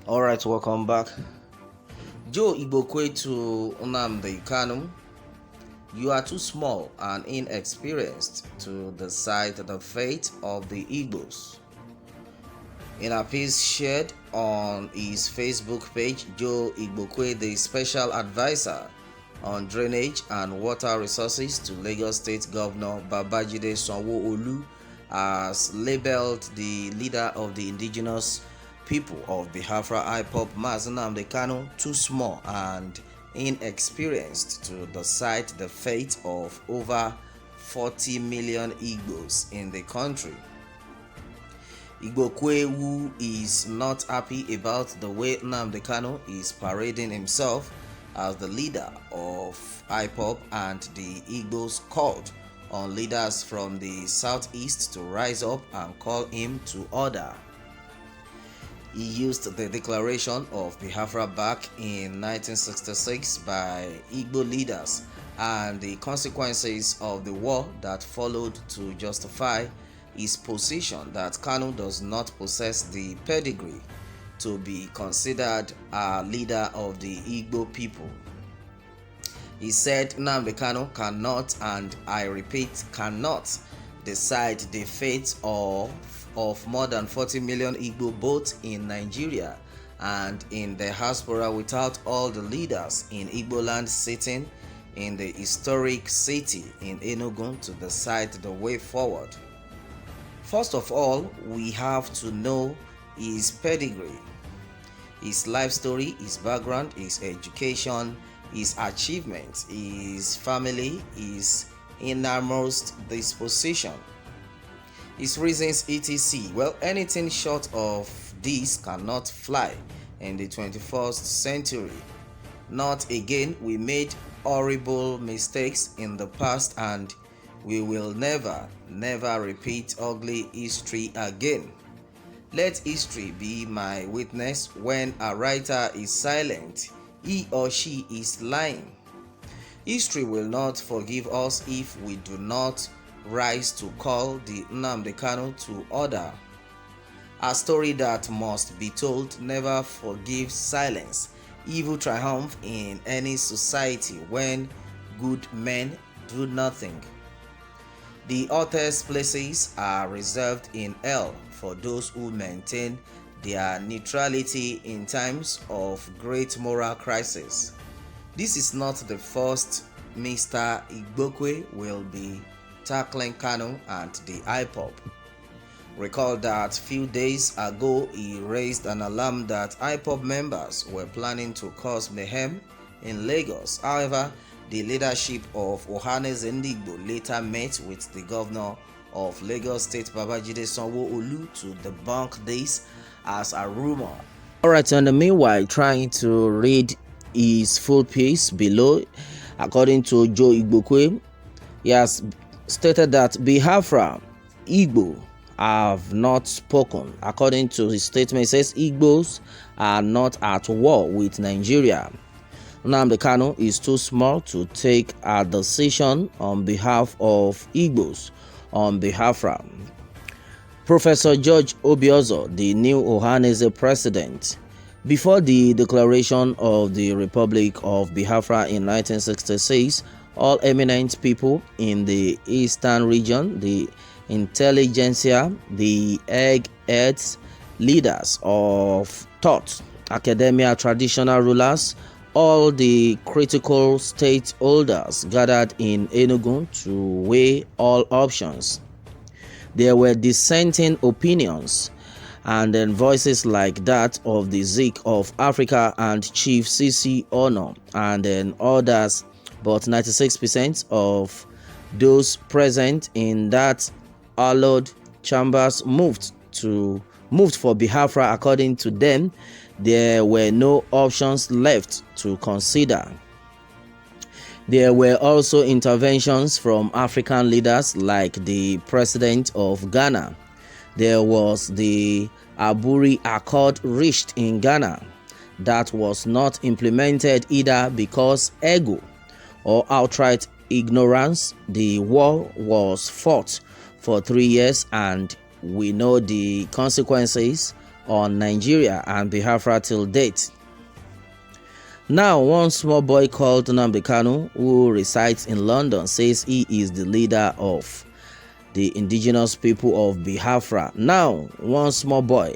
Alright, welcome back. Joe Igbokwe to Nnamdi KANU. You are too small and inexperienced to decide the fate of the Igbos. In a piece shared on his Facebook page, Joe Igbokwe, the special advisor on drainage and water resources to Lagos State Governor Babajide Sanwo-Olu, has labeled the leader of the indigenous people of Biafra IPOB, Nnamdi KANU, too small and inexperienced to decide the fate of over 40 million Igbos in the country. Igbokwe, who is not happy about the way Nnamdi KANU is parading himself as the leader of IPOB and the Igbos, called on leaders from the southeast to rise up and call him to order. He used the declaration of Biafra back in 1966 by Igbo leaders and the consequences of the war that followed to justify his position that KANU does not possess the pedigree to be considered a leader of the Igbo people. He said Nnamdi KANU cannot, and I repeat, cannot decide the fate of more than 40 million Igbo, both in Nigeria and in the diaspora, without all the leaders in Igbo land sitting in the historic city in Enugu to decide the way forward. First of all, we have to know his pedigree, his life story, his background, his education, his achievements, his family, his innermost disposition, his reasons, etc. Well, anything short of this cannot fly in the 21st century. Not again. We made horrible mistakes in the past and we will never repeat ugly history again. Let history be my witness. When a writer is silent, he or she is lying. History will not forgive us if we do not rise to call the Nnamdi KANU to order. A story that must be told. Never forgive silence. Evil triumph in any society when good men do nothing. The hottest places are reserved in hell for those who maintain their neutrality in times of great moral crisis. This is not the first Mr. Igbokwe will be tackling KANU and the IPOB. Recall that few days ago he raised an alarm that IPOB members were planning to cause mayhem in Lagos. However, the leadership of Ohanaeze Ndigbo later met with the governor of Lagos State, Babajide Sanwo-Olu, to debunk this as a rumor. Alright, and meanwhile, trying to read his full piece below, according to Joe Igbokwe, he has stated that Biafra Igbo have not spoken. According to his statement, it says Igbos are not at war with Nigeria. Nnamdi KANU is too small to take a decision on behalf of Igbos on Biafra. Professor George Obiozo, the new Ohanaeze president, before the declaration of the Republic of Biafra in 1966, all eminent people in the eastern region, the intelligentsia, the eggheads, leaders of thought, academia, traditional rulers, all the critical stakeholders gathered in Enugu to weigh all options. There were dissenting opinions, and then voices like that of the Zik of Africa and Chief CC Ono, and then others, but 96% of those present in that hallowed chambers moved for Biafra. According to them, there were no options left to consider. There were also interventions from African leaders like the president of Ghana. There was the Aburi Accord reached in Ghana that was not implemented either because ego or outright ignorance. The war was fought for 3 years and we know the consequences on Nigeria and Biafra till date. Now, one small boy called Nnamdi KANU, who resides in London, says he is the leader of the indigenous people of Biafra. Now, one small boy,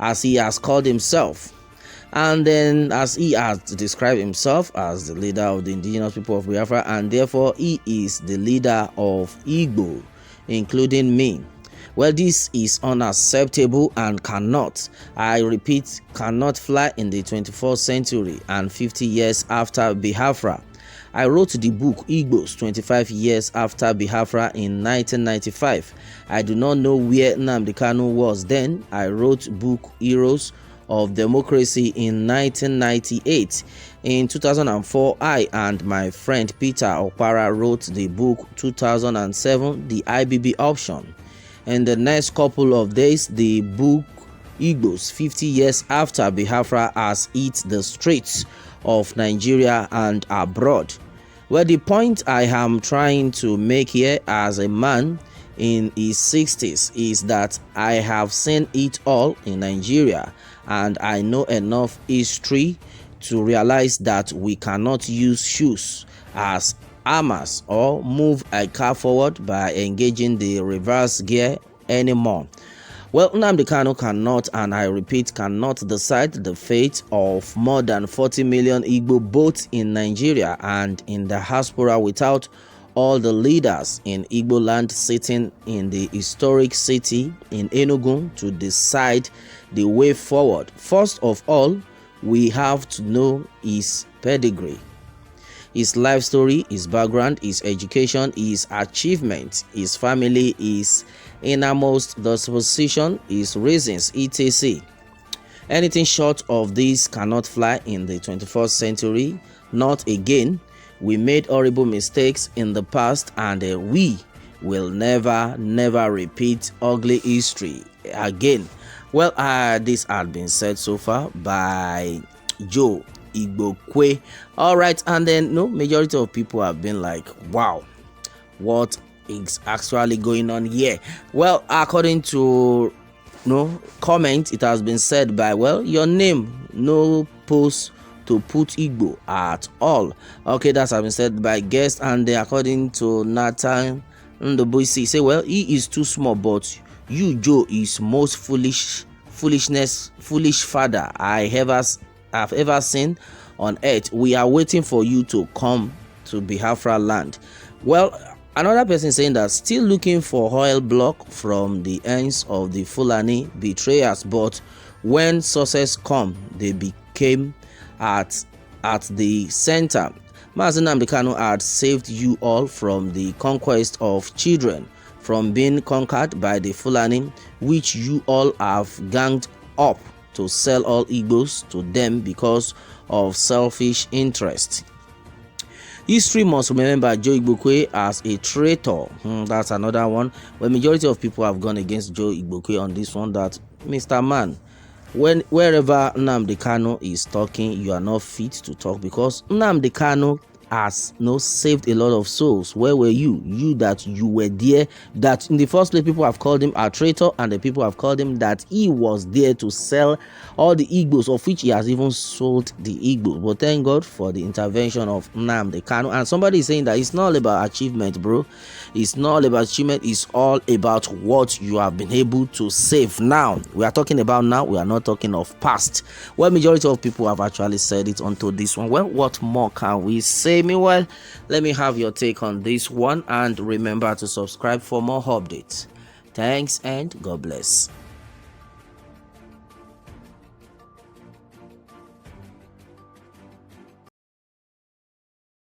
as he has called himself, and then as he has described himself as the leader of the indigenous people of Biafra, and therefore he is the leader of Igbo, including me. Well, this is unacceptable and cannot, I repeat, cannot fly in the 21st century and 50 years after Biafra. I wrote the book Igbos 25 years after Biafra in 1995. I do not know where Nnamdi KANU was then. I wrote book Heroes of Democracy in 1998. In 2004, I and my friend Peter Okpara wrote the book 2007, The IBB Option. In the next couple of days, the book Igbos 50 years after Biafra has hit the streets of Nigeria and abroad. Well, the point I am trying to make here as a man in his 60s is that I have seen it all in Nigeria, and I know enough history to realize that we cannot use shoes as armors or move a car forward by engaging the reverse gear anymore. Well, Nnamdi KANU cannot, and I repeat, cannot decide the fate of more than 40 million Igbo both in Nigeria and in the diaspora without all the leaders in Igbo land sitting in the historic city in Enugu to decide the way forward. First of all, we have to know his pedigree, his life story, his background, his education, his achievement, his family, his innermost disposition, his reasons, etc. Anything short of this cannot fly in the 21st century. Not again. We made horrible mistakes in the past, and we will never repeat ugly history again. Well, this had been said so far by Joe Igbokwe. All right, and then majority of people have been like, wow, what is actually going on here? Well, according to comment, it has been said by, well, your name no post to put Igbo at all. Okay, that has been said by guests, and according to Nathan Ndoboisi, say, well, he is too small, but you, Joe, is most foolish father I have ever seen on earth. We are waiting for you to come to Biafra land. Well, another person saying that still looking for oil block from the ends of the Fulani betrayers, but when success come, they became at the center. Mazi Nnamdi KANU had saved you all from the conquest of children, from being conquered by the Fulani, which you all have ganged up to sell all Igbos to them because of selfish interest. History must remember Joe Igbokwe as a traitor. That's another one. Well, majority of people have gone against Joe Igbokwe on this one, that Mr. Man, wherever Nnamdi KANU is talking, you are not fit to talk, because Nnamdi KANU has saved a lot of souls. Where were you? You that you were there, that in the first place people have called him a traitor, and the people have called him that he was there to sell all the Igbos, of which he has even sold the Igbos. But thank God for the intervention of Nnamdi KANU. And somebody is saying that it's not all about achievement, bro. It's not all about achievement. It's all about what you have been able to save. Now we are talking about now. We are not talking of past. Well, majority of people have actually said it onto this one. Well, what more can we say? Meanwhile, let me have your take on this one, and remember to subscribe for more updates. Thanks and God bless.